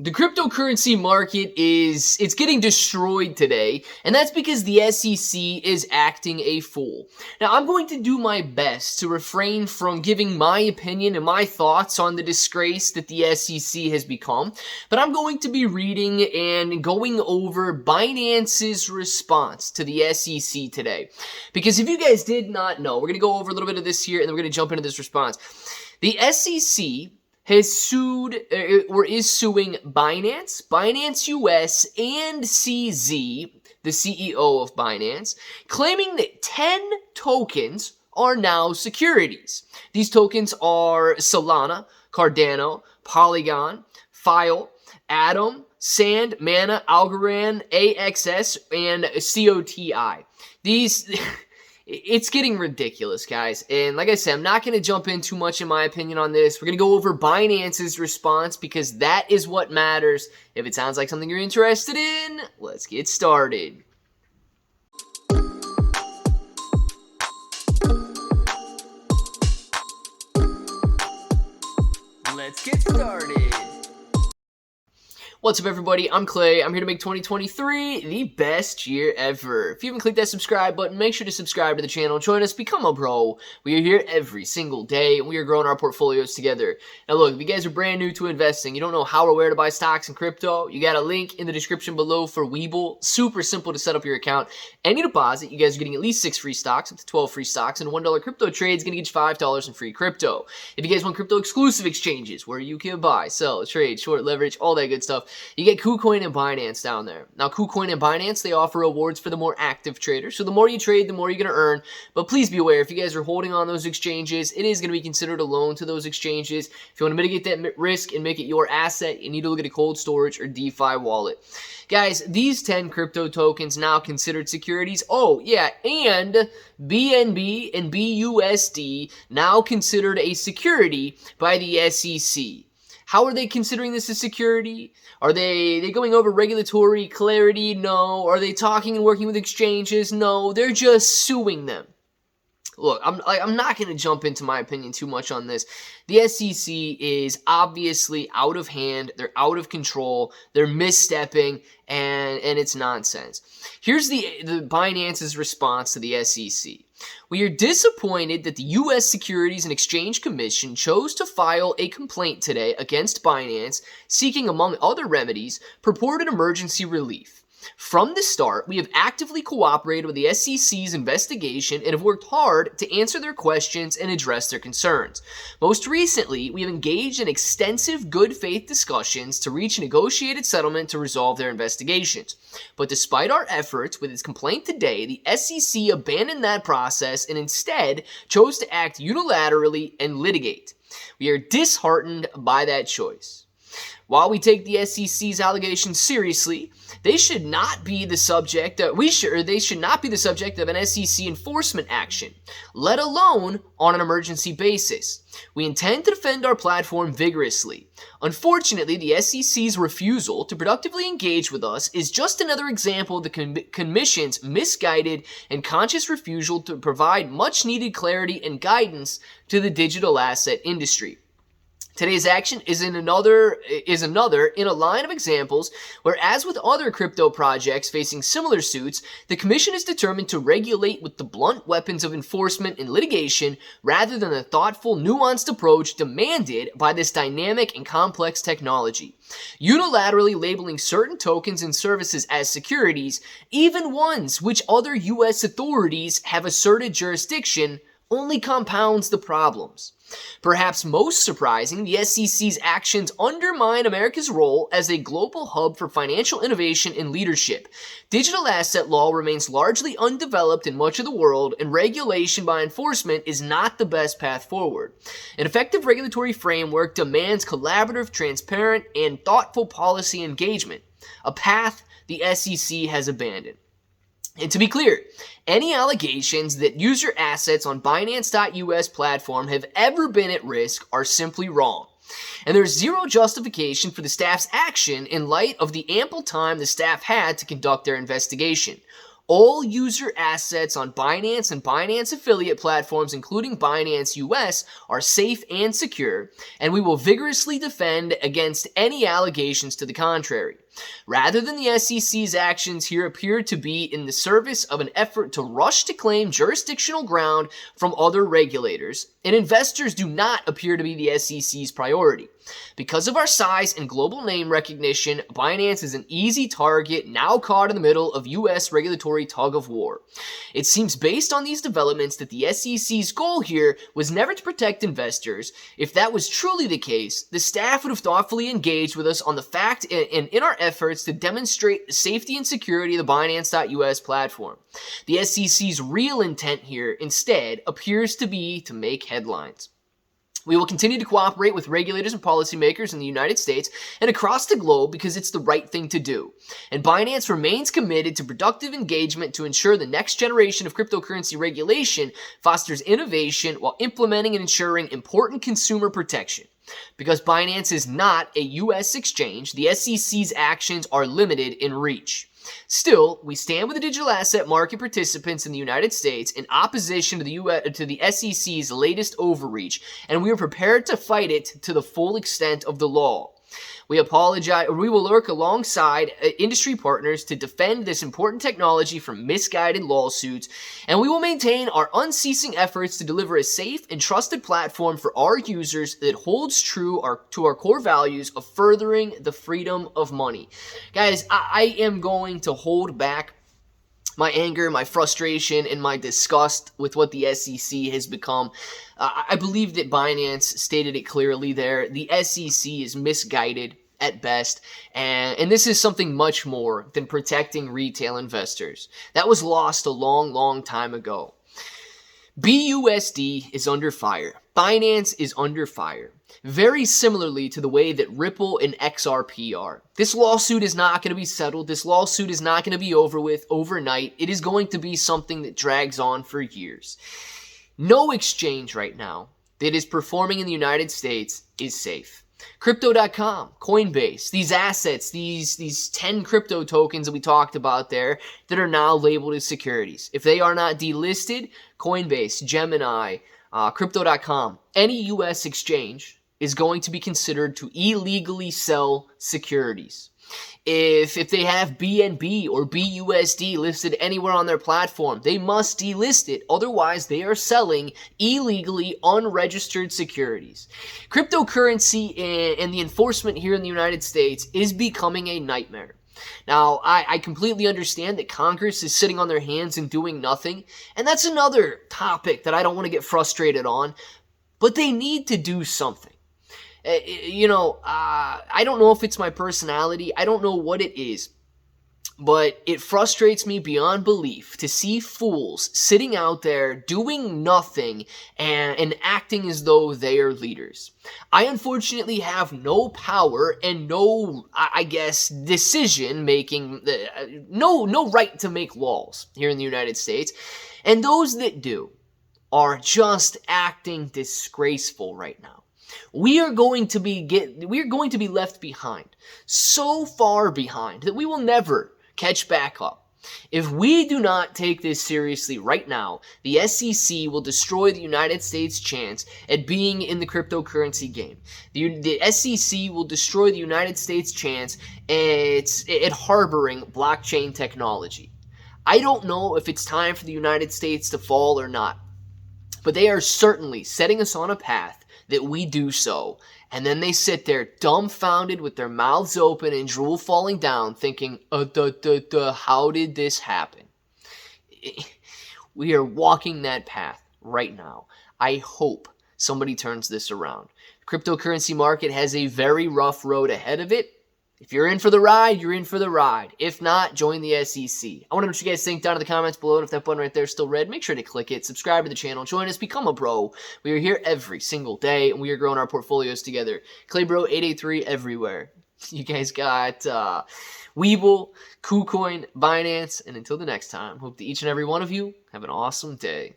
The cryptocurrency market it's getting destroyed today, and that's because the SEC is acting a fool. Now, I'm going to do my best to refrain from giving my opinion and my thoughts on the disgrace that the SEC has become, but I'm going to be reading and going over Binance's response to the SEC today. Because if you guys did not know, we're going to go over a little bit of this here, and then we're going to jump into this response. The SEC has sued or is suing Binance US, and CZ, the CEO of Binance, claiming that 10 tokens are now securities. These tokens are Solana, Cardano, Polygon, File, Atom, Sand, Mana, Algorand, AXS, and COTI. It's getting ridiculous, guys. And like I said, I'm not going to jump in too much in my opinion on this. We're going to go over Binance's response because that is what matters. If it sounds like something you're interested in, let's get started. Let's get started. What's up, everybody? I'm Clay. I'm here to make 2023 the best year ever. If you haven't clicked that subscribe button, make sure to subscribe to the channel. Join us, become a bro. We are here every single day, and we are growing our portfolios together. Now, look, if you guys are brand new to investing, you don't know how or where to buy stocks and crypto, you got a link in the description below for Webull. Super simple to set up your account. Any deposit, you guys are getting at least 6 free stocks, up to 12 free stocks, and a $1 crypto trade is going to get you $5 in free crypto. If you guys want crypto exclusive exchanges where you can buy, sell, trade, short, leverage, all that good stuff, you get KuCoin and Binance down there. Now, KuCoin and Binance, they offer rewards for the more active traders. So the more you trade, the more you're going to earn. But please be aware, if you guys are holding on those exchanges, it is going to be considered a loan to those exchanges. If you want to mitigate that risk and make it your asset, you need to look at a cold storage or DeFi wallet. Guys, these 10 crypto tokens now considered securities. Oh, yeah, and BNB and BUSD now considered a security by the SEC. How are they considering this a security? Are they going over regulatory clarity? No. Are they talking and working with exchanges? No. They're just suing them. Look, I'm not going to jump into my opinion too much on this. The SEC is obviously out of hand. They're out of control. They're misstepping, and it's nonsense. Here's the Binance's response to the SEC. We are disappointed that the U.S. Securities and Exchange Commission chose to file a complaint today against Binance, seeking, among other remedies, purported emergency relief. From the start, we have actively cooperated with the SEC's investigation and have worked hard to answer their questions and address their concerns. Most recently, we have engaged in extensive good faith discussions to reach a negotiated settlement to resolve their investigations. But despite our efforts with its complaint today, the SEC abandoned that process and instead chose to act unilaterally and litigate. We are disheartened by that choice. While we take the SEC's allegations seriously, they should not be the subject of an SEC enforcement action, let alone on an emergency basis. We intend to defend our platform vigorously. Unfortunately, the SEC's refusal to productively engage with us is just another example of the Commission's misguided and conscious refusal to provide much-needed clarity and guidance to the digital asset industry. Today's action is another in a line of examples where, as with other crypto projects facing similar suits, the Commission is determined to regulate with the blunt weapons of enforcement and litigation rather than the thoughtful, nuanced approach demanded by this dynamic and complex technology. Unilaterally labeling certain tokens and services as securities, even ones which other U.S. authorities have asserted jurisdiction, only compounds the problems. Perhaps most surprising, the SEC's actions undermine America's role as a global hub for financial innovation and leadership. Digital asset law remains largely undeveloped in much of the world, and regulation by enforcement is not the best path forward. An effective regulatory framework demands collaborative, transparent, and thoughtful policy engagement, a path the SEC has abandoned. And to be clear, any allegations that user assets on Binance.us platform have ever been at risk are simply wrong. And there's zero justification for the staff's action in light of the ample time the staff had to conduct their investigation. All user assets on Binance and Binance affiliate platforms, including Binance US, are safe and secure, and we will vigorously defend against any allegations to the contrary. Rather than the SEC's actions here appear to be in the service of an effort to rush to claim jurisdictional ground from other regulators, and investors do not appear to be the SEC's priority. Because of our size and global name recognition, Binance is an easy target now caught in the middle of US regulatory tug of war. It seems based on these developments that the SEC's goal here was never to protect investors. If that was truly the case, the staff would have thoughtfully engaged with us on the fact and in our efforts to demonstrate the safety and security of the Binance.US platform. The SEC's real intent here, instead, appears to be to make headlines. We will continue to cooperate with regulators and policymakers in the United States and across the globe because it's the right thing to do. And Binance remains committed to productive engagement to ensure the next generation of cryptocurrency regulation fosters innovation while implementing and ensuring important consumer protection. Because Binance is not a U.S. exchange, the SEC's actions are limited in reach. Still, we stand with the digital asset market participants in the United States in opposition to the SEC's latest overreach, and we are prepared to fight it to the full extent of the law. We will work alongside industry partners to defend this important technology from misguided lawsuits, and we will maintain our unceasing efforts to deliver a safe and trusted platform for our users that holds true to our core values of furthering the freedom of money. Guys, I am going to hold back my anger, my frustration, and my disgust with what the SEC has become. I believe that Binance stated it clearly there. The SEC is misguided at best, and this is something much more than protecting retail investors. That was lost a long, long time ago. BUSD is under fire. Binance is under fire. Very similarly to the way that Ripple and XRP are. This lawsuit is not going to be settled. This lawsuit is not going to be over with overnight. It is going to be something that drags on for years. No exchange right now that is performing in the United States is safe. Crypto.com, Coinbase, these assets, these 10 crypto tokens that we talked about there that are now labeled as securities. If they are not delisted, Coinbase, Gemini, Crypto.com, any U.S. exchange is going to be considered to illegally sell securities. If they have BNB or BUSD listed anywhere on their platform, they must delist it. Otherwise, they are selling illegally unregistered securities. Cryptocurrency and the enforcement here in the United States is becoming a nightmare. Now, I completely understand that Congress is sitting on their hands and doing nothing, and that's another topic that I don't want to get frustrated on, but they need to do something. I don't know if it's my personality. I don't know what it is. But it frustrates me beyond belief to see fools sitting out there doing nothing and acting as though they are leaders. I unfortunately have no power and no, decision making, no right to make laws here in the United States. And those that do are just acting disgraceful right now. We are going to be left behind, so far behind that we will never catch back up. If we do not take this seriously right now, the SEC will destroy the United States' chance at being in the cryptocurrency game. The SEC will destroy the United States' chance at harboring blockchain technology. I don't know if it's time for the United States to fall or not, but they are certainly setting us on a path that we do so, and then they sit there dumbfounded with their mouths open and drool falling down thinking, how did this happen? We are walking that path right now. I hope somebody turns this around. The cryptocurrency market has a very rough road ahead of it. If you're in for the ride, you're in for the ride. If not, join the SEC. I want to know what you guys think down in the comments below. And if that button right there is still red, make sure to click it. Subscribe to the channel. Join us. Become a bro. We are here every single day, and we are growing our portfolios together. Claybro883 everywhere. You guys got Webull, KuCoin, Binance, and until the next time, hope that each and every one of you have an awesome day.